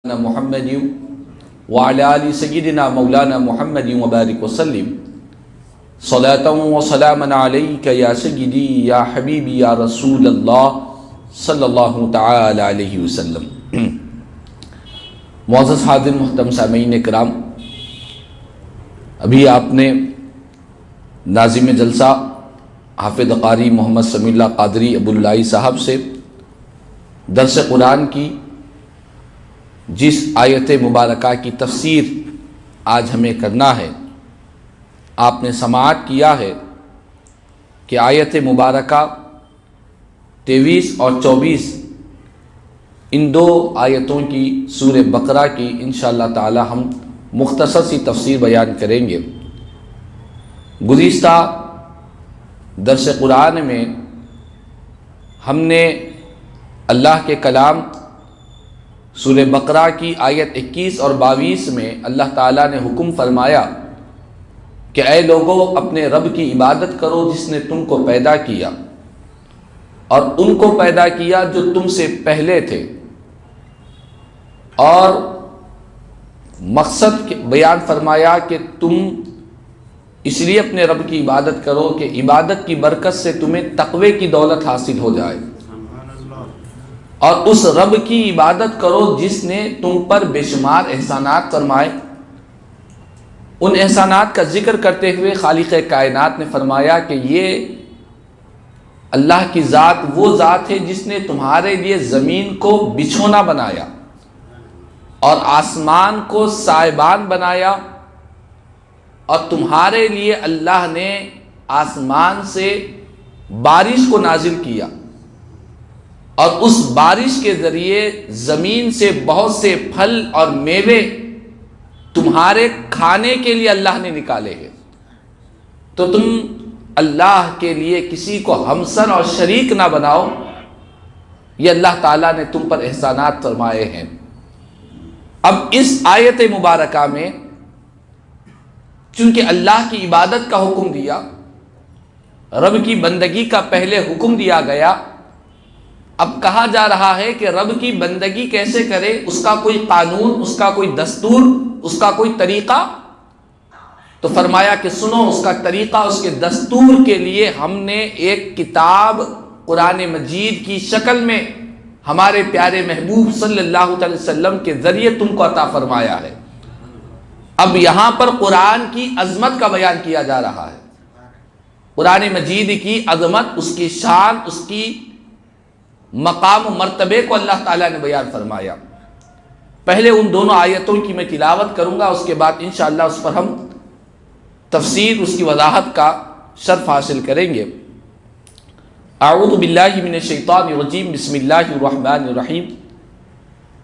محمد وعلى آل سيدنا مولانا محمد وبارك وسلم صلاة وسلاما عليك يا سيدي يا حبيبي يا رسول الله صلی اللہ تعالی علیہ وسلم۔ معزز حاضر محترم سامعین کرام، ابھی آپ نے ناظم جلسہ حافظ قاری محمد سمیع اللہ قادری ابو اللہ صاحب سے درس قرآن کی جس آیت مبارکہ کی تفسیر آج ہمیں کرنا ہے، آپ نے سماعت کیا ہے کہ آیت مبارکہ 23 اور 24 ان دو آیتوں کی سورہ بقرہ کی انشاءاللہ تعالی ہم مختصر سی تفسیر بیان کریں گے۔ گزشتہ درس قرآن میں ہم نے اللہ کے کلام سورہ بقرہ کی آیت 21 اور 22 میں اللہ تعالیٰ نے حکم فرمایا کہ اے لوگو اپنے رب کی عبادت کرو جس نے تم کو پیدا کیا اور ان کو پیدا کیا جو تم سے پہلے تھے، اور مقصد بیان فرمایا کہ تم اس لیے اپنے رب کی عبادت کرو کہ عبادت کی برکت سے تمہیں تقوی کی دولت حاصل ہو جائے، اور اس رب کی عبادت کرو جس نے تم پر بے شمار احسانات فرمائے۔ ان احسانات کا ذکر کرتے ہوئے خالق کائنات نے فرمایا کہ یہ اللہ کی ذات وہ ذات ہے جس نے تمہارے لیے زمین کو بچھونا بنایا اور آسمان کو سائبان بنایا، اور تمہارے لیے اللہ نے آسمان سے بارش کو نازل کیا، اور اس بارش کے ذریعے زمین سے بہت سے پھل اور میوے تمہارے کھانے کے لیے اللہ نے نکالے ہیں، تو تم اللہ کے لیے کسی کو ہمسر اور شریک نہ بناؤ۔ یہ اللہ تعالیٰ نے تم پر احسانات فرمائے ہیں۔ اب اس آیت مبارکہ میں چونکہ اللہ کی عبادت کا حکم دیا، رب کی بندگی کا پہلے حکم دیا گیا، اب کہا جا رہا ہے کہ رب کی بندگی کیسے کرے، اس کا کوئی قانون، اس کا کوئی دستور، اس کا کوئی طریقہ۔ تو فرمایا کہ سنو، اس کا طریقہ، اس کے دستور کے لیے ہم نے ایک کتاب قرآن مجید کی شکل میں ہمارے پیارے محبوب صلی اللہ علیہ وسلم کے ذریعے تم کو عطا فرمایا ہے۔ اب یہاں پر قرآن کی عظمت کا بیان کیا جا رہا ہے، قرآن مجید کی عظمت، اس کی شان، اس کی مقام و مرتبے کو اللہ تعالیٰ نے بیان فرمایا۔ پہلے ان دونوں آیتوں کی میں تلاوت کروں گا، اس کے بعد انشاءاللہ اس پر ہم تفسیر، اس کی وضاحت کا شرف حاصل کریں گے۔ اعوذ باللہ من الشیطان الرجیم، بسم اللہ الرحمن الرحیم۔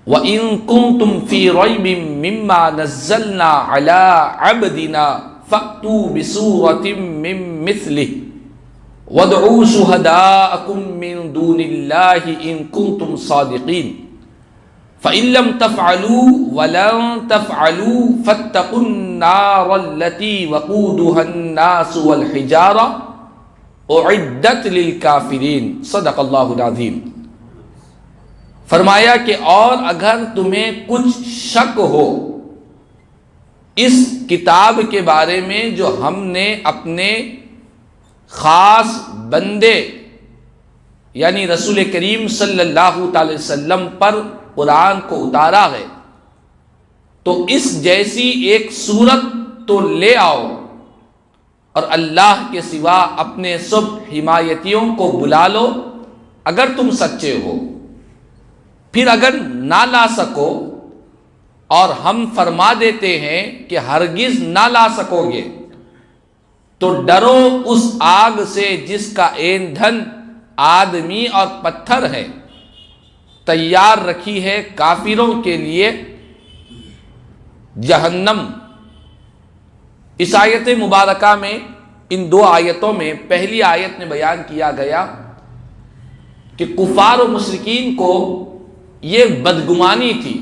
وَإِن كُنتُمْ فِي رَيْبٍ مِّمَّا نَزَّلْنَا عَلَىٰ عَبْدِنَا فَأْتُوا بِسُورَةٍ مِّن مِّثْلِهِ وَادْعُوا شُهَدَاءَكُم مِّن دُونِ اللَّهِ إِن كُنتُمْ صَادِقِينَ فَإِن لَّمْ تَفْعَلُوا وَلَن تَفْعَلُوا فَاتَّقُوا النَّارَ الَّتِي وَقُودُهَا النَّاسُ وَالْحِجَارَةُ أُعِدَّتْ لِلْكَافِرِينَ۔ صدق اللہ العظیم۔ فرمایا کہ اور اگر تمہیں کچھ شک ہو اس کتاب کے بارے میں جو ہم نے اپنے خاص بندے یعنی رسول کریم صلی اللہ تعالی وسلم پر قرآن کو اتارا ہے، تو اس جیسی ایک صورت تو لے آؤ، اور اللہ کے سوا اپنے سب حمایتیوں کو بلا لو اگر تم سچے ہو۔ پھر اگر نہ لا سکو اور ہم فرما دیتے ہیں کہ ہرگز نہ لا سکو گے، تو ڈرو اس آگ سے جس کا ایندھن آدمی اور پتھر ہے، تیار رکھی ہے کافروں کے لیے جہنم۔ اس آیت مبارکہ میں، ان دو آیتوں میں، پہلی آیت میں بیان کیا گیا کہ کفار و مشرکین کو یہ بدگمانی تھی،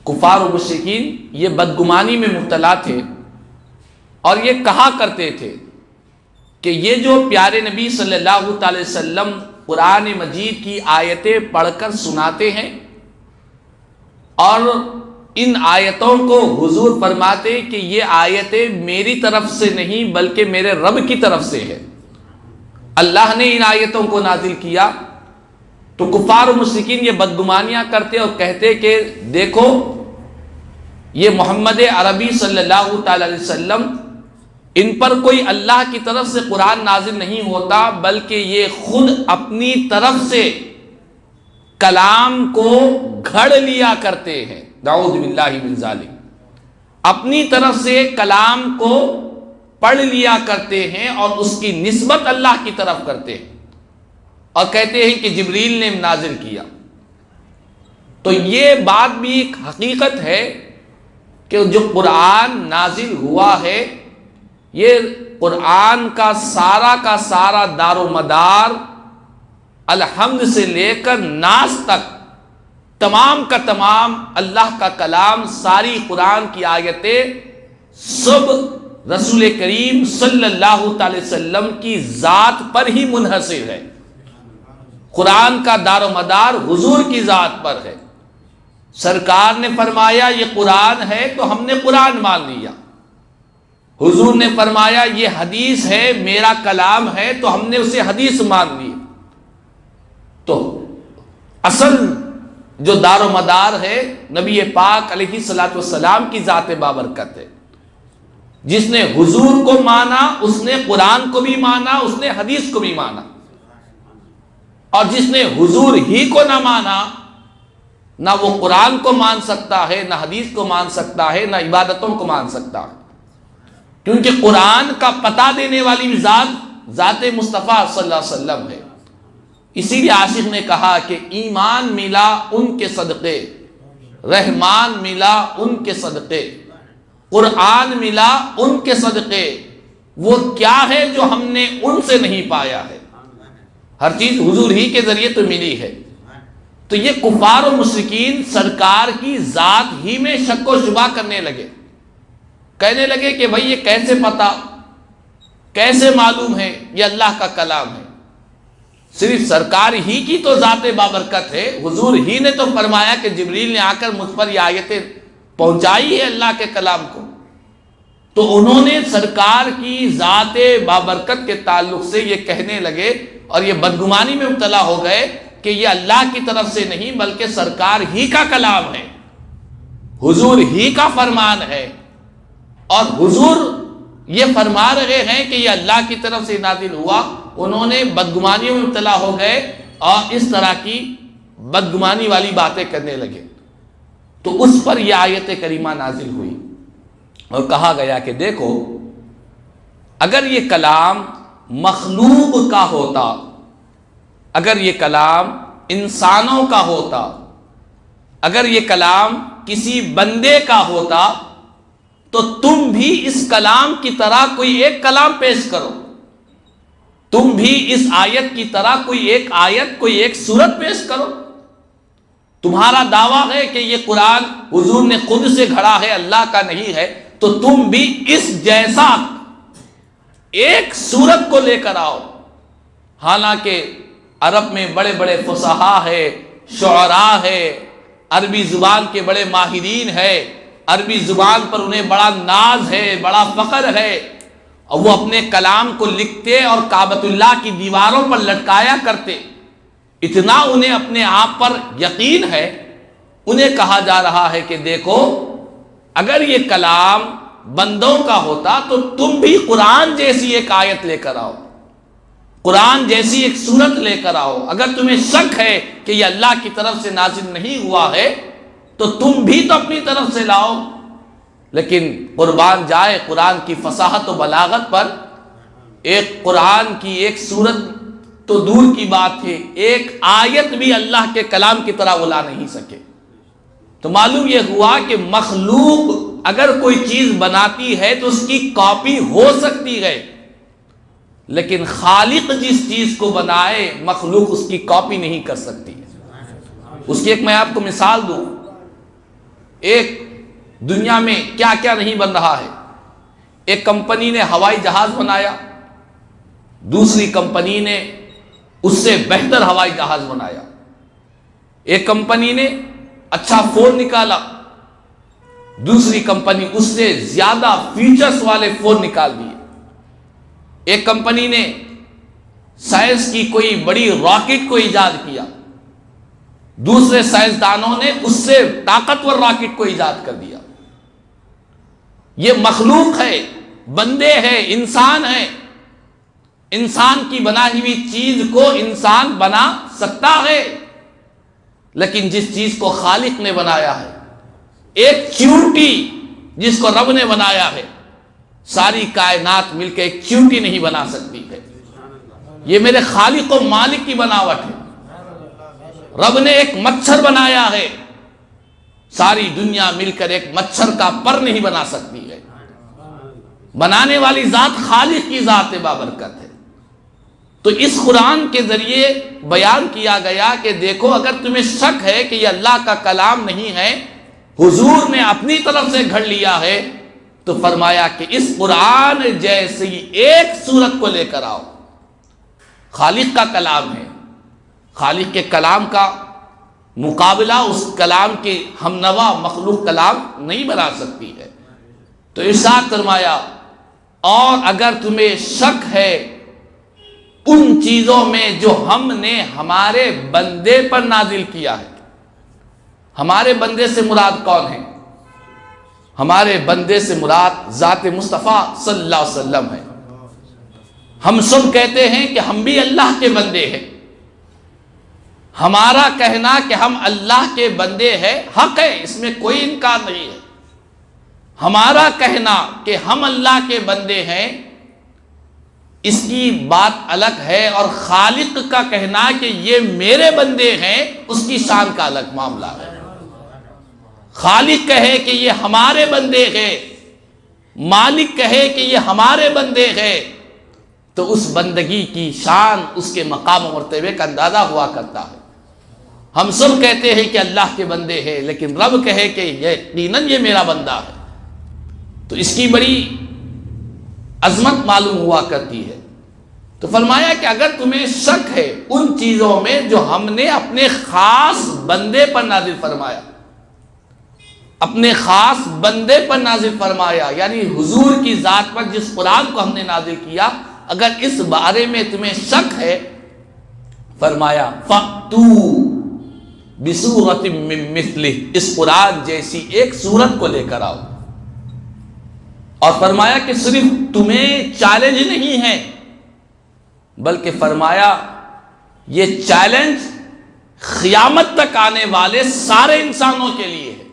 کفار و مشرکین یہ بدگمانی میں مبتلا تھے، اور یہ کہا کرتے تھے کہ یہ جو پیارے نبی صلی اللہ تعالی وسلم قرآن مجید کی آیتیں پڑھ کر سناتے ہیں، اور ان آیتوں کو حضور فرماتے کہ یہ آیتیں میری طرف سے نہیں بلکہ میرے رب کی طرف سے ہے، اللہ نے ان آیتوں کو نازل کیا۔ تو کفار و مشرکین یہ بدگمانیاں کرتے اور کہتے کہ دیکھو یہ محمد عربی صلی اللہ تعالی علیہ وسلم، ان پر کوئی اللہ کی طرف سے قرآن نازل نہیں ہوتا بلکہ یہ خود اپنی طرف سے کلام کو گھڑ لیا کرتے ہیں، نعوذ باللہ من ذالک، اپنی طرف سے کلام کو پڑھ لیا کرتے ہیں اور اس کی نسبت اللہ کی طرف کرتے ہیں اور کہتے ہیں کہ جبریل نے نازل کیا۔ تو یہ بات بھی ایک حقیقت ہے کہ جو قرآن نازل ہوا ہے، یہ قرآن کا سارا دار و مدار الحمد سے لے کر ناس تک تمام کا تمام اللہ کا کلام، ساری قرآن کی آیتیں سب رسول کریم صلی اللہ تعالی وسلم کی ذات پر ہی منحصر ہے۔ قرآن کا دار و مدار حضور کی ذات پر ہے۔ سرکار نے فرمایا یہ قرآن ہے تو ہم نے قرآن مان لیا، حضور نے فرمایا یہ حدیث ہے، میرا کلام ہے تو ہم نے اسے حدیث مان لی۔ تو اصل جو دار و مدار ہے نبی پاک علیہ الصلوۃ والسلام کی ذات بابرکت ہے۔ جس نے حضور کو مانا اس نے قرآن کو بھی مانا، اس نے حدیث کو بھی مانا، اور جس نے حضور ہی کو نہ مانا، نہ وہ قرآن کو مان سکتا ہے، نہ حدیث کو مان سکتا ہے، نہ عبادتوں کو مان سکتا ہے، کیونکہ قرآن کا پتہ دینے والی ذات مصطفیٰ صلی اللہ علیہ وسلم ہے۔ اسی لیے عاشق نے کہا کہ ایمان ملا ان کے صدقے، رحمان ملا ان کے صدقے، قرآن ملا ان کے صدقے، وہ کیا ہے جو ہم نے ان سے نہیں پایا ہے؟ ہر چیز حضور ہی کے ذریعے تو ملی ہے۔ تو یہ کفار و مشرکین سرکار کی ذات ہی میں شک و شبہ کرنے لگے، کہنے لگے کہ بھئی یہ کیسے پتا، کیسے معلوم ہے یہ اللہ کا کلام ہے؟ صرف سرکار ہی کی تو ذات بابرکت ہے، حضور ہی نے تو فرمایا کہ جبریل نے آ کر مجھ پر یہ آیتیں پہنچائی ہے اللہ کے کلام کو۔ تو انہوں نے سرکار کی ذات بابرکت کے تعلق سے یہ کہنے لگے اور یہ بدگمانی میں مبتلا ہو گئے کہ یہ اللہ کی طرف سے نہیں بلکہ سرکار ہی کا کلام ہے، حضور ہی کا فرمان ہے، اور حضور یہ فرما رہے ہیں کہ یہ اللہ کی طرف سے نازل ہوا۔ انہوں نے بدگمانیوں میں مبتلا ہو گئے اور اس طرح کی بدگمانی والی باتیں کرنے لگے۔ تو اس پر یہ آیت کریمہ نازل ہوئی اور کہا گیا کہ دیکھو اگر یہ کلام مخلوق کا ہوتا، اگر یہ کلام انسانوں کا ہوتا، اگر یہ کلام کسی بندے کا ہوتا تو تم بھی اس کلام کی طرح کوئی ایک کلام پیش کرو، تم بھی اس آیت کی طرح کوئی ایک آیت، کوئی ایک سورت پیش کرو۔ تمہارا دعویٰ ہے کہ یہ قرآن حضور نے خود سے گھڑا ہے، اللہ کا نہیں ہے، تو تم بھی اس جیسا ایک سورت کو لے کر آؤ۔ حالانکہ عرب میں بڑے بڑے فصحاء ہے، شعراء ہے، عربی زبان کے بڑے ماہرین ہے، عربی زبان پر انہیں بڑا ناز ہے، بڑا فخر ہے، اور وہ اپنے کلام کو لکھتے اور کعبۃ اللہ کی دیواروں پر لٹکایا کرتے۔ اتنا انہیں اپنے آپ پر یقین ہے، انہیں کہا جا رہا ہے کہ دیکھو اگر یہ کلام بندوں کا ہوتا تو تم بھی قرآن جیسی ایک آیت لے کر آؤ، قرآن جیسی ایک سورت لے کر آؤ۔ اگر تمہیں شک ہے کہ یہ اللہ کی طرف سے نازل نہیں ہوا ہے تو تم بھی تو اپنی طرف سے لاؤ۔ لیکن قربان جائے قرآن کی فصاحت و بلاغت پر، ایک قرآن کی ایک سورت تو دور کی بات ہے، ایک آیت بھی اللہ کے کلام کی طرح وہ لا نہیں سکے۔ تو معلوم یہ ہوا کہ مخلوق اگر کوئی چیز بناتی ہے تو اس کی کاپی ہو سکتی ہے، لیکن خالق جس چیز کو بنائے مخلوق اس کی کاپی نہیں کر سکتی۔ اس کی ایک میں آپ کو مثال دوں، ایک دنیا میں کیا کیا نہیں بن رہا ہے۔ ایک کمپنی نے ہوائی جہاز بنایا، دوسری کمپنی نے اس سے بہتر ہوائی جہاز بنایا، ایک کمپنی نے اچھا فون نکالا، دوسری کمپنی اس سے زیادہ فیچرز والے فون نکال دیے۔ ایک کمپنی نے سائنس کی کوئی بڑی راکٹ کو ایجاد کیا، دوسرے سائنسدانوں نے اس سے طاقتور راکٹ کو ایجاد کر دیا۔ یہ مخلوق ہے، بندے ہیں، انسان ہے۔ انسان کی بنائی ہوئی چیز کو انسان بنا سکتا ہے، لیکن جس چیز کو خالق نے بنایا ہے، ایک چیونٹی جس کو رب نے بنایا ہے، ساری کائنات مل کے ایک چیونٹی نہیں بنا سکتی ہے۔ یہ میرے خالق و مالک کی بناوٹ ہے۔ رب نے ایک مچھر بنایا ہے، ساری دنیا مل کر ایک مچھر کا پر نہیں بنا سکتی ہے۔ بنانے والی ذات خالق کی ذات بابرکت ہے۔ تو اس قرآن کے ذریعے بیان کیا گیا کہ دیکھو، اگر تمہیں شک ہے کہ یہ اللہ کا کلام نہیں ہے، حضور نے اپنی طرف سے گھڑ لیا ہے، تو فرمایا کہ اس قرآن جیسی ایک سورت کو لے کر آؤ۔ خالق کا کلام ہے، خالق کے کلام کا مقابلہ اس کلام کے ہمنوا مخلوق کلام نہیں بنا سکتی ہے۔ تو ارشاد فرمایا، اور اگر تمہیں شک ہے ان چیزوں میں جو ہم نے ہمارے بندے پر نازل کیا ہے۔ ہمارے بندے سے مراد کون ہے؟ ہمارے بندے سے مراد ذات مصطفیٰ صلی اللہ علیہ وسلم ہے۔ ہم سب کہتے ہیں کہ ہم بھی اللہ کے بندے ہیں۔ ہمارا کہنا کہ ہم اللہ کے بندے ہیں حق ہے، اس میں کوئی انکار نہیں ہے۔ ہمارا کہنا کہ ہم اللہ کے بندے ہیں اس کی بات الگ ہے، اور خالق کا کہنا کہ یہ میرے بندے ہیں اس کی شان کا الگ معاملہ ہے۔ خالق کہے کہ یہ ہمارے بندے ہیں، مالک کہے کہ یہ ہمارے بندے ہیں، تو اس بندگی کی شان، اس کے مقام و مرتبے کا اندازہ ہوا کرتا ہے۔ ہم سب کہتے ہیں کہ اللہ کے بندے ہیں، لیکن رب کہے کہ یقیناً یہ میرا بندہ ہے، تو اس کی بڑی عظمت معلوم ہوا کرتی ہے۔ تو فرمایا کہ اگر تمہیں شک ہے ان چیزوں میں جو ہم نے اپنے خاص بندے پر نازل فرمایا، اپنے خاص بندے پر نازل فرمایا، یعنی حضور کی ذات پر جس قرآن کو ہم نے نازل کیا، اگر اس بارے میں تمہیں شک ہے، فرمایا فَأْتُوا بِسُورَةٍ مِّن مِّثْلِهِ، اس قرآن جیسی ایک سورت کو لے کر آؤ۔ اور فرمایا کہ صرف تمہیں چیلنج نہیں ہے، بلکہ فرمایا یہ چیلنج قیامت تک آنے والے سارے انسانوں کے لیے ہے۔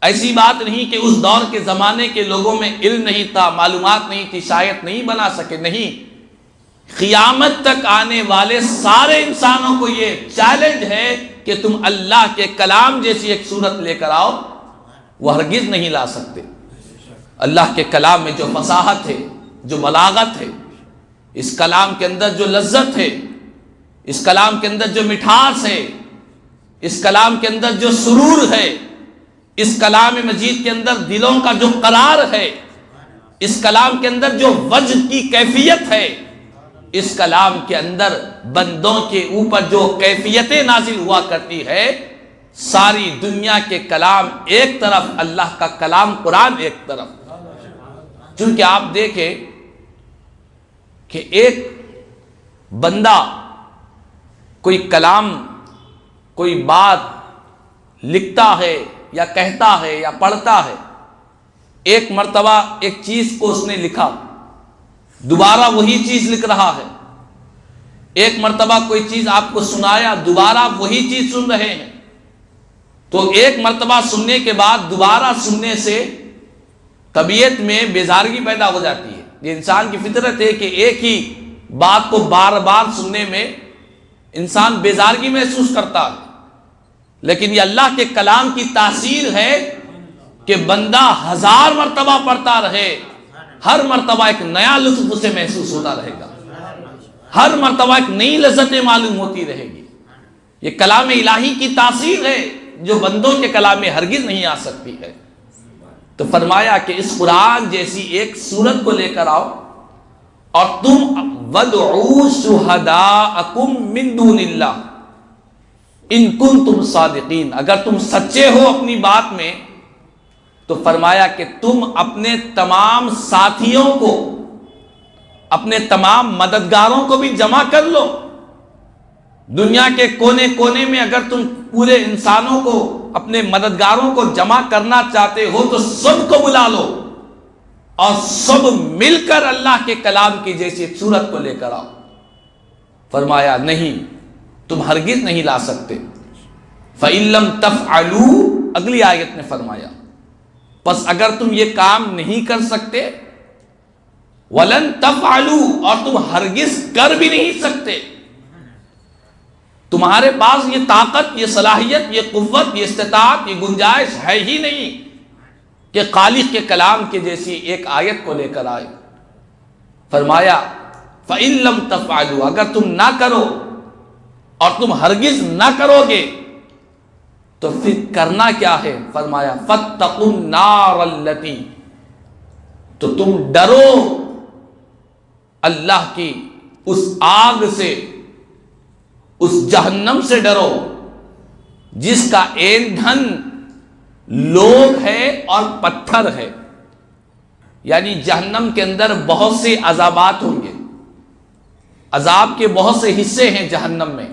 ایسی بات نہیں کہ اس دور کے زمانے کے لوگوں میں علم نہیں تھا، معلومات نہیں تھی، شاید نہیں بنا سکے، نہیں، قیامت تک آنے والے سارے انسانوں کو یہ چیلنج ہے کہ تم اللہ کے کلام جیسی ایک صورت لے کر آؤ۔ وہ ہرگز نہیں لا سکتے۔ اللہ کے کلام میں جو فصاحت ہے، جو بلاغت ہے، اس کلام کے اندر جو لذت ہے، اس کلام کے اندر جو مٹھاس ہے، اس کلام کے اندر جو سرور ہے، اس کلام مجید کے اندر دلوں کا جو قرار ہے، اس کلام کے اندر جو وجد کی کیفیت ہے، اس کلام کے اندر بندوں کے اوپر جو کیفیتیں نازل ہوا کرتی ہے، ساری دنیا کے کلام ایک طرف، اللہ کا کلام قرآن ایک طرف۔ چونکہ آپ دیکھیں کہ ایک بندہ کوئی کلام، کوئی بات لکھتا ہے یا کہتا ہے یا پڑھتا ہے، ایک مرتبہ ایک چیز کو اس نے لکھا، دوبارہ وہی چیز لکھ رہا ہے۔ ایک مرتبہ کوئی چیز آپ کو سنایا، دوبارہ وہی چیز سن رہے ہیں۔ تو ایک مرتبہ سننے کے بعد دوبارہ سننے سے طبیعت میں بیزارگی پیدا ہو جاتی ہے۔ یہ انسان کی فطرت ہے کہ ایک ہی بات کو بار بار سننے میں انسان بیزارگی محسوس کرتا ہے، لیکن یہ اللہ کے کلام کی تاثیر ہے کہ بندہ 1000 مرتبہ پڑھتا رہے، ہر مرتبہ ایک نیا لطف اسے محسوس ہوتا رہے گا، ہر مرتبہ ایک نئی لذتیں معلوم ہوتی رہے گی۔ یہ کلام الہی کی تاثیر ہے جو بندوں کے کلام میں ہرگز نہیں آ سکتی ہے۔ تو فرمایا کہ اس قرآن جیسی ایک سورت کو لے کر آؤ، اور تم وَادْعُوا شُهَدَاءَكُم مِّن دُونِ اللَّهِ، ان کنتم صادقین، اگر تم سچے ہو اپنی بات میں تو فرمایا کہ تم اپنے تمام ساتھیوں کو، اپنے تمام مددگاروں کو بھی جمع کر لو۔ دنیا کے کونے کونے میں اگر تم پورے انسانوں کو، اپنے مددگاروں کو جمع کرنا چاہتے ہو تو سب کو بلا لو اور سب مل کر اللہ کے کلام کی جیسی ایک صورت کو لے کر آؤ۔ فرمایا نہیں، تم ہرگز نہیں لا سکتے۔ فَإِن لَّمْ تَفْعَلُوا، اگلی آیت نے فرمایا پس اگر تم یہ کام نہیں کر سکتے، وَلَن تَفْعَلُوا، اور تم ہرگز کر بھی نہیں سکتے، تمہارے پاس یہ طاقت، یہ صلاحیت، یہ قوت، یہ استطاعت، یہ گنجائش ہے ہی نہیں کہ خالق کے کلام کے جیسی ایک آیت کو لے کر آئے۔ فرمایا فَإِن لَّمْ تَفْعَلُوا، اگر تم نہ کرو اور تم ہرگز نہ کرو گے تو پھر کرنا کیا ہے؟ فرمایا فَاتَّقُوا النَّارَ الَّتِي، تو تم ڈرو اللہ کی اس آگ سے، اس جہنم سے ڈرو جس کا ایندھن لوگ ہے اور پتھر ہے۔ یعنی جہنم کے اندر بہت سے عذابات ہوں گے، عذاب کے بہت سے حصے ہیں جہنم میں،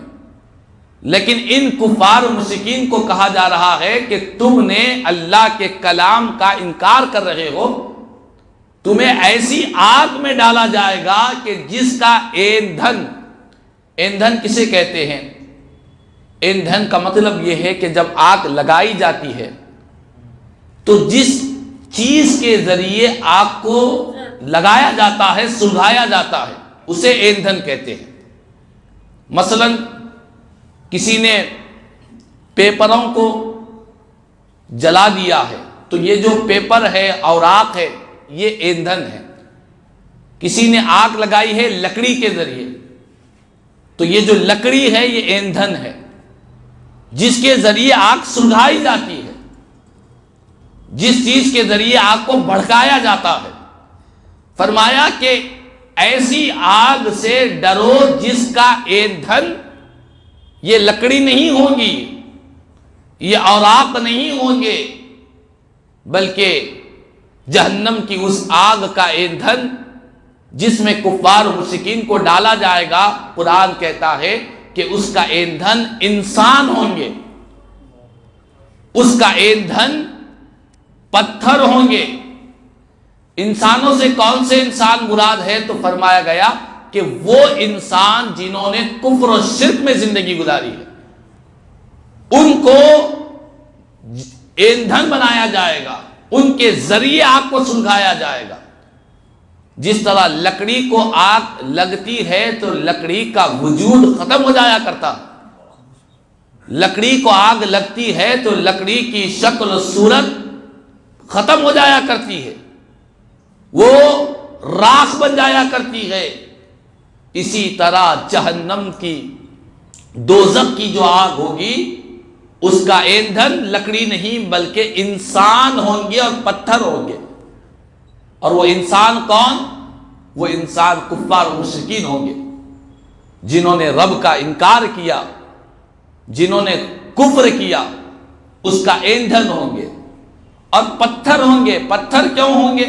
لیکن ان کفار و مشرکین کو کہا جا رہا ہے کہ تم نے اللہ کے کلام کا انکار کر رہے ہو، تمہیں ایسی آگ میں ڈالا جائے گا کہ جس کا ایندھن، ایندھن کسے کہتے ہیں؟ ایندھن کا مطلب یہ ہے کہ جب آگ لگائی جاتی ہے تو جس چیز کے ذریعے آگ کو لگایا جاتا ہے، سلگایا جاتا ہے، اسے ایندھن کہتے ہیں۔ مثلا کسی نے پیپروں کو جلا دیا ہے تو یہ جو پیپر ہے، اوراق ہے، یہ ایندھن ہے۔ کسی نے آگ لگائی ہے لکڑی کے ذریعے تو یہ جو لکڑی ہے یہ ایندھن ہے جس کے ذریعے آگ سلگائی جاتی ہے، جس چیز کے ذریعے آگ کو بھڑکایا جاتا ہے۔ فرمایا کہ ایسی آگ سے ڈرو جس کا ایندھن یہ لکڑی نہیں ہوگی، یہ اوراق نہیں ہوں گے، بلکہ جہنم کی اس آگ کا ایندھن جس میں کفار و مشرکین کو ڈالا جائے گا، قرآن کہتا ہے کہ اس کا ایندھن انسان ہوں گے، اس کا ایندھن پتھر ہوں گے۔ انسانوں سے کون سے انسان مراد ہے؟ تو فرمایا گیا کہ وہ انسان جنہوں نے کفر و شرک میں زندگی گزاری ہے، ان کو ایندھن بنایا جائے گا، ان کے ذریعے آگ کو سلگایا جائے گا۔ جس طرح لکڑی کو آگ لگتی ہے تو لکڑی کا وجود ختم ہو جایا کرتا، لکڑی کو آگ لگتی ہے تو لکڑی کی شکل و صورت ختم ہو جایا کرتی ہے، وہ راکھ بن جایا کرتی ہے۔ اسی طرح جہنم کی، دوزخ کی جو آگ ہوگی اس کا ایندھن لکڑی نہیں بلکہ انسان ہوں گے اور پتھر ہوں گے۔ اور وہ انسان کون؟ وہ انسان کفار و مشرکین ہوں گے جنہوں نے رب کا انکار کیا، جنہوں نے کفر کیا، اس کا ایندھن ہوں گے۔ اور پتھر ہوں گے۔ پتھر کیوں ہوں گے؟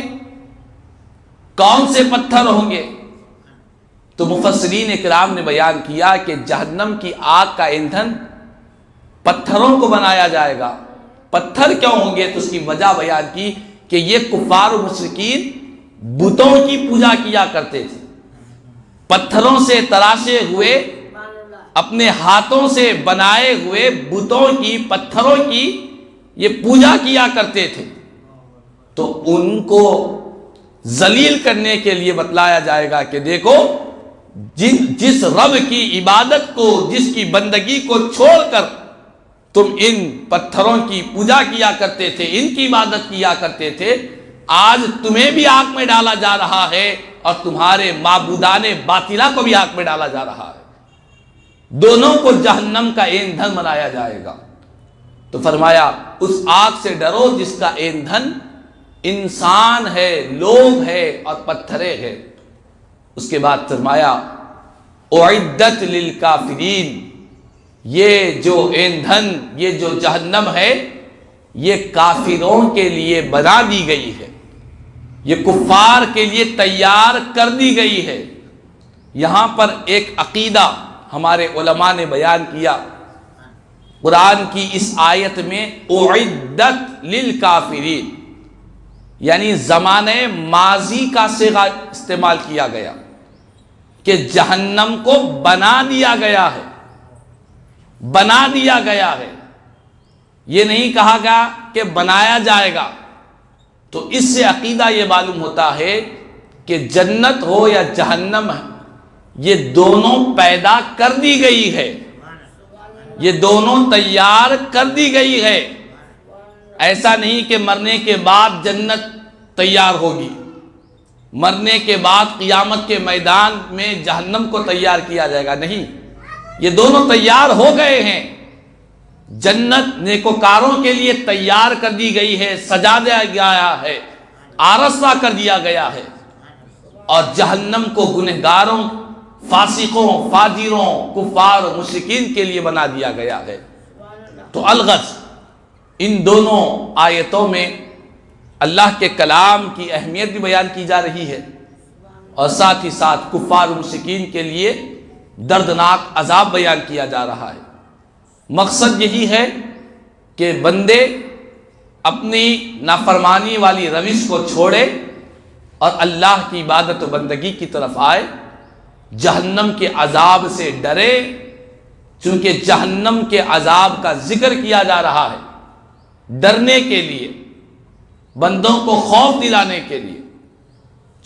کون سے پتھر ہوں گے؟ تو مفسرین اکرام نے بیان کیا کہ جہنم کی آگ کا ایندھن پتھروں کو بنایا جائے گا۔ پتھر کیوں ہوں گے؟ تو اس کی وجہ بیان کی کہ یہ کفار و مشرکین بتوں کی پوجا کیا کرتے تھے، پتھروں سے تراشے ہوئے، اپنے ہاتھوں سے بنائے ہوئے بتوں کی، پتھروں کی یہ پوجا کیا کرتے تھے۔ تو ان کو ذلیل کرنے کے لیے بتلایا جائے گا کہ دیکھو، جس رب کی عبادت کو، جس کی بندگی کو چھوڑ کر تم ان پتھروں کی پوجا کیا کرتے تھے، ان کی عبادت کیا کرتے تھے، آج تمہیں بھی آگ میں ڈالا جا رہا ہے اور تمہارے معبودان باطلہ کو بھی آگ میں ڈالا جا رہا ہے۔ دونوں کو جہنم کا ایندھن بنایا جائے گا۔ تو فرمایا اس آگ سے ڈرو جس کا ایندھن انسان ہے، لوگ ہے اور پتھرے ہے۔ اس کے بعد فرمایا اعدت للکافرین، یہ جو ایندھن، یہ جو جہنم ہے، یہ کافروں کے لیے بنا دی گئی ہے، یہ کفار کے لیے تیار کر دی گئی ہے۔ یہاں پر ایک عقیدہ ہمارے علماء نے بیان کیا قرآن کی اس آیت میں، اعدت للکافرین، یعنی زمانہ ماضی کا صیغہ استعمال کیا گیا کہ جہنم کو بنا دیا گیا ہے، بنا دیا گیا ہے۔ یہ نہیں کہا گیا کہ بنایا جائے گا۔ تو اس سے عقیدہ یہ معلوم ہوتا ہے کہ جنت ہو یا جہنم ہے، یہ دونوں پیدا کر دی گئی ہے، یہ دونوں تیار کر دی گئی ہے۔ ایسا نہیں کہ مرنے کے بعد جنت تیار ہوگی، مرنے کے بعد قیامت کے میدان میں جہنم کو تیار کیا جائے گا، نہیں، یہ دونوں تیار ہو گئے ہیں۔ جنت نیکوکاروں کے لیے تیار کر دی گئی ہے، سجا دیا گیا ہے، آراستہ کر دیا گیا ہے، اور جہنم کو گنہگاروں، فاسقوں، فاجروں، کفار و مشرکین کے لیے بنا دیا گیا ہے۔ تو الغرض ان دونوں آیتوں میں اللہ کے کلام کی اہمیت بھی بیان کی جا رہی ہے، اور ساتھ ہی ساتھ کفار و مشرکین کے لیے دردناک عذاب بیان کیا جا رہا ہے۔ مقصد یہی ہے کہ بندے اپنی نافرمانی والی روش کو چھوڑے اور اللہ کی عبادت و بندگی کی طرف آئے، جہنم کے عذاب سے ڈرے، چونکہ جہنم کے عذاب کا ذکر کیا جا رہا ہے ڈرنے کے لیے، بندوں کو خوف دلانے کے لیے،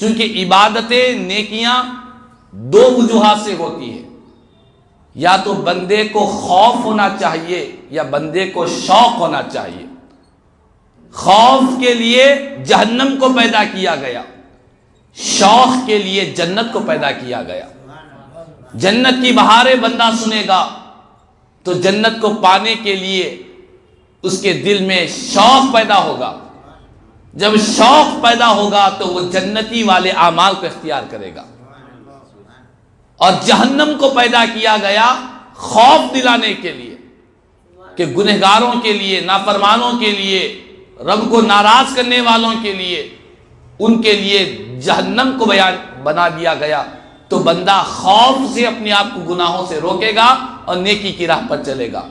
چونکہ عبادتیں، نیکیاں دو وجوہات سے ہوتی ہیں، یا تو بندے کو خوف ہونا چاہیے یا بندے کو شوق ہونا چاہیے۔ خوف کے لیے جہنم کو پیدا کیا گیا، شوق کے لیے جنت کو پیدا کیا گیا۔ جنت کی بہاریں بندہ سنے گا تو جنت کو پانے کے لیے اس کے دل میں شوق پیدا ہوگا، جب شوق پیدا ہوگا تو وہ جنتی والے اعمال کو اختیار کرے گا۔ اور جہنم کو پیدا کیا گیا خوف دلانے کے لیے کہ گنہگاروں کے لیے، نافرمانوں کے لیے، رب کو ناراض کرنے والوں کے لیے، ان کے لیے جہنم کو بنا دیا گیا، تو بندہ خوف سے اپنے آپ کو گناہوں سے روکے گا اور نیکی کی راہ پر چلے گا۔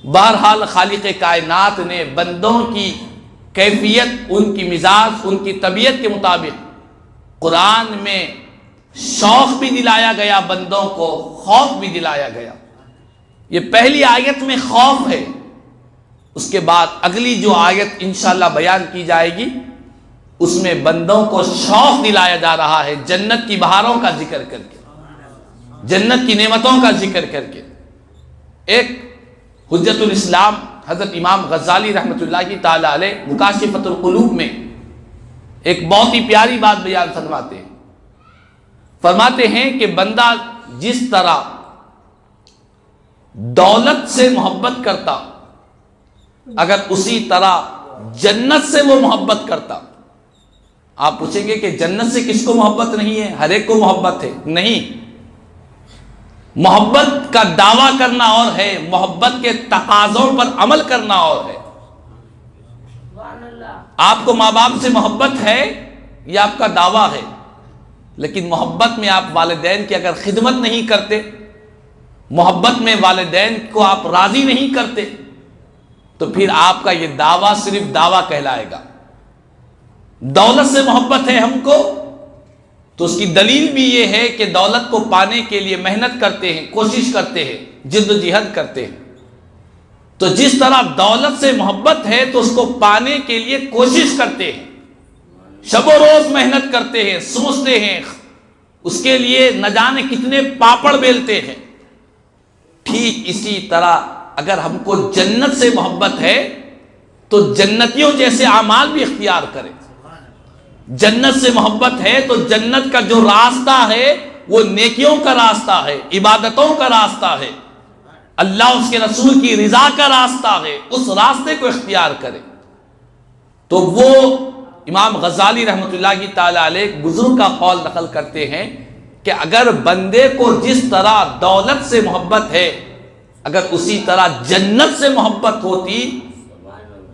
بہرحال خالق کائنات نے بندوں کی کیفیت، ان کی مزاج، ان کی طبیعت کے مطابق قرآن میں شوق بھی دلایا گیا، بندوں کو خوف بھی دلایا گیا۔ یہ پہلی آیت میں خوف ہے، اس کے بعد اگلی جو آیت انشاءاللہ بیان کی جائے گی اس میں بندوں کو شوق دلایا جا رہا ہے، جنت کی بہاروں کا ذکر کر کے، جنت کی نعمتوں کا ذکر کر کے۔ ایک حجت الاسلام حضرت امام غزالی رحمۃ اللہ تعالی علیہ مکاشفۃ القلوب میں ایک بہت ہی پیاری بات بیان فرماتے ہیں کہ بندہ جس طرح دولت سے محبت کرتا، اگر اسی طرح جنت سے وہ محبت کرتا۔ آپ پوچھیں گے کہ جنت سے کس کو محبت نہیں ہے؟ ہر ایک کو محبت ہے۔ نہیں، محبت کا دعویٰ کرنا اور ہے، محبت کے تقاضوں پر عمل کرنا اور ہے۔ آپ کو ماں باپ سے محبت ہے، یہ آپ کا دعویٰ ہے، لیکن محبت میں آپ والدین کی اگر خدمت نہیں کرتے، محبت میں والدین کو آپ راضی نہیں کرتے، تو پھر آپ کا یہ دعویٰ صرف دعویٰ کہلائے گا۔ دولت سے محبت ہے ہم کو، تو اس کی دلیل بھی یہ ہے کہ دولت کو پانے کے لیے محنت کرتے ہیں، کوشش کرتے ہیں، جد و جہد کرتے ہیں۔ تو جس طرح دولت سے محبت ہے تو اس کو پانے کے لیے کوشش کرتے ہیں، شب و روز محنت کرتے ہیں، سوچتے ہیں، اس کے لیے نہ جانے کتنے پاپڑ بیلتے ہیں۔ ٹھیک اسی طرح اگر ہم کو جنت سے محبت ہے تو جنتیوں جیسے اعمال بھی اختیار کریں۔ جنت سے محبت ہے تو جنت کا جو راستہ ہے وہ نیکیوں کا راستہ ہے، عبادتوں کا راستہ ہے، اللہ اس کے رسول کی رضا کا راستہ ہے، اس راستے کو اختیار کرے۔ تو وہ امام غزالی رحمۃ اللہ تعالی علیہ بزرگ کا قول نقل کرتے ہیں کہ اگر بندے کو جس طرح دولت سے محبت ہے، اگر اسی طرح جنت سے محبت ہوتی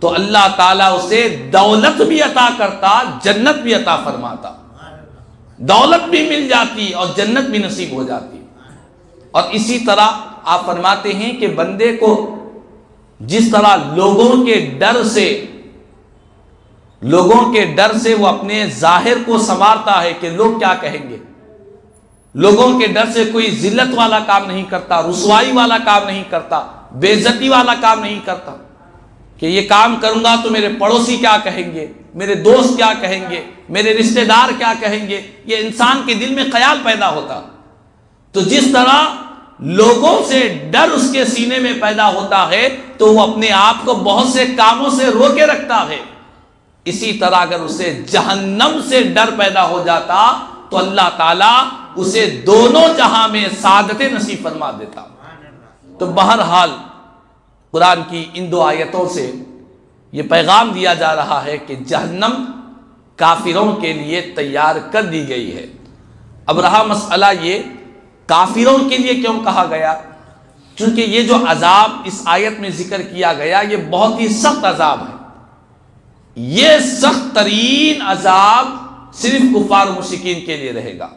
تو اللہ تعالیٰ اسے دولت بھی عطا کرتا، جنت بھی عطا فرماتا، دولت بھی مل جاتی اور جنت بھی نصیب ہو جاتی۔ اور اسی طرح آپ فرماتے ہیں کہ بندے کو جس طرح لوگوں کے ڈر سے وہ اپنے ظاہر کو سنوارتا ہے کہ لوگ کیا کہیں گے، لوگوں کے ڈر سے کوئی ذلت والا کام نہیں کرتا، رسوائی والا کام نہیں کرتا، بے عزتی والا کام نہیں کرتا کہ یہ کام کروں گا تو میرے پڑوسی کیا کہیں گے، میرے دوست کیا کہیں گے، میرے رشتہ دار کیا کہیں گے، یہ انسان کے دل میں خیال پیدا ہوتا۔ تو جس طرح لوگوں سے ڈر اس کے سینے میں پیدا ہوتا ہے تو وہ اپنے آپ کو بہت سے کاموں سے روکے رکھتا ہے، اسی طرح اگر اسے جہنم سے ڈر پیدا ہو جاتا تو اللہ تعالیٰ اسے دونوں جہاں میں سعادت نصیب فرما دیتا۔ تو بہرحال قرآن کی ان دو آیتوں سے یہ پیغام دیا جا رہا ہے کہ جہنم کافروں کے لیے تیار کر دی گئی ہے۔ اب رہا مسئلہ یہ کافروں کے لیے کیوں کہا گیا؟ چونکہ یہ جو عذاب اس آیت میں ذکر کیا گیا یہ بہت ہی سخت عذاب ہے۔ یہ سخت ترین عذاب صرف کفار و مشرکین کے لیے رہے گا،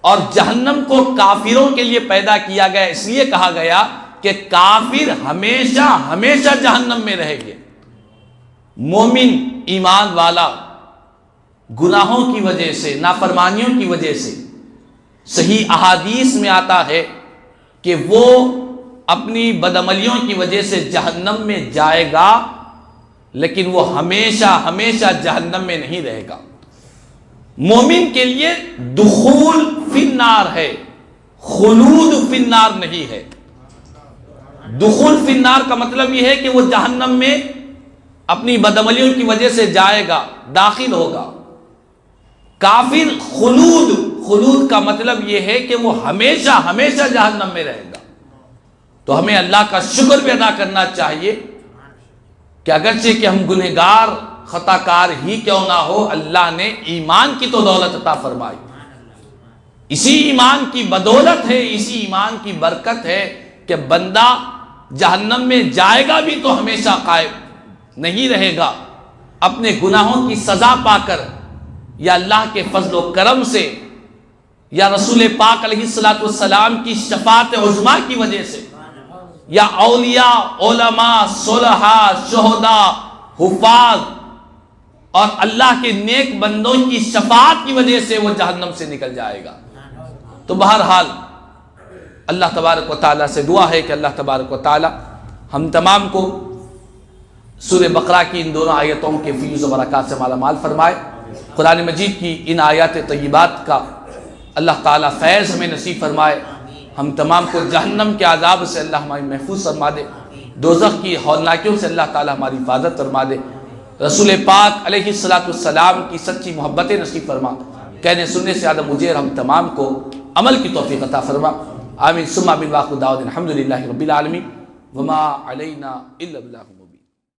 اور جہنم کو کافروں کے لیے پیدا کیا گیا، اس لیے کہا گیا کہ کافر ہمیشہ ہمیشہ جہنم میں رہیں گے۔ مومن ایمان والا گناہوں کی وجہ سے، نافرمانیوں کی وجہ سے، صحیح احادیث میں آتا ہے کہ وہ اپنی بدعملیوں کی وجہ سے جہنم میں جائے گا، لیکن وہ ہمیشہ ہمیشہ جہنم میں نہیں رہے گا۔ مومن کے لیے دخول فی النار ہے، خلود فی النار نہیں ہے۔ دخول فی النار کا مطلب یہ ہے کہ وہ جہنم میں اپنی بدعملیوں کی وجہ سے جائے گا، داخل ہوگا۔ کافر خلود کا مطلب یہ ہے کہ وہ ہمیشہ ہمیشہ جہنم میں رہے گا۔ تو ہمیں اللہ کا شکر بھی ادا کرنا چاہیے کہ اگرچہ کہ ہم گنہگار خطا کار ہی کیوں نہ ہو، اللہ نے ایمان کی تو دولت عطا فرمائی۔ اسی ایمان کی بدولت ہے، اسی ایمان کی برکت ہے کہ بندہ جہنم میں جائے گا بھی تو ہمیشہ قائم نہیں رہے گا، اپنے گناہوں کی سزا پا کر یا اللہ کے فضل و کرم سے یا رسول پاک علیہ السلام کی شفاعت عظمیٰ کی وجہ سے یا اولیاء، علماء، صلحاء، شہداء، حفاظ اور اللہ کے نیک بندوں کی شفاعت کی وجہ سے وہ جہنم سے نکل جائے گا۔ تو بہرحال اللہ تبارک و تعالیٰ سے دعا ہے کہ اللہ تبارک و تعالیٰ ہم تمام کو سورہ بقرہ کی ان دونوں آیتوں کے فیض و برکات سے مالا مال فرمائے۔ قرآن مجید کی ان آیات طیبات کا اللہ تعالیٰ فیض ہمیں نصیب فرمائے، ہم تمام کو جہنم کے عذاب سے اللہ ہماری محفوظ فرما دے، دوزخ کی ہولناکیوں سے اللہ تعالیٰ ہماری حفاظت فرما دے، رسول پاک علیہ السلام کی سچی محبت نصیب فرما، کہنے سننے سے آدم مجھے ہم تمام کو عمل کی توفیق عطا فرما، آمین ثم آمین، واخر دعوانا الحمدللہ رب العالمین، وما علینا الا البلاغ۔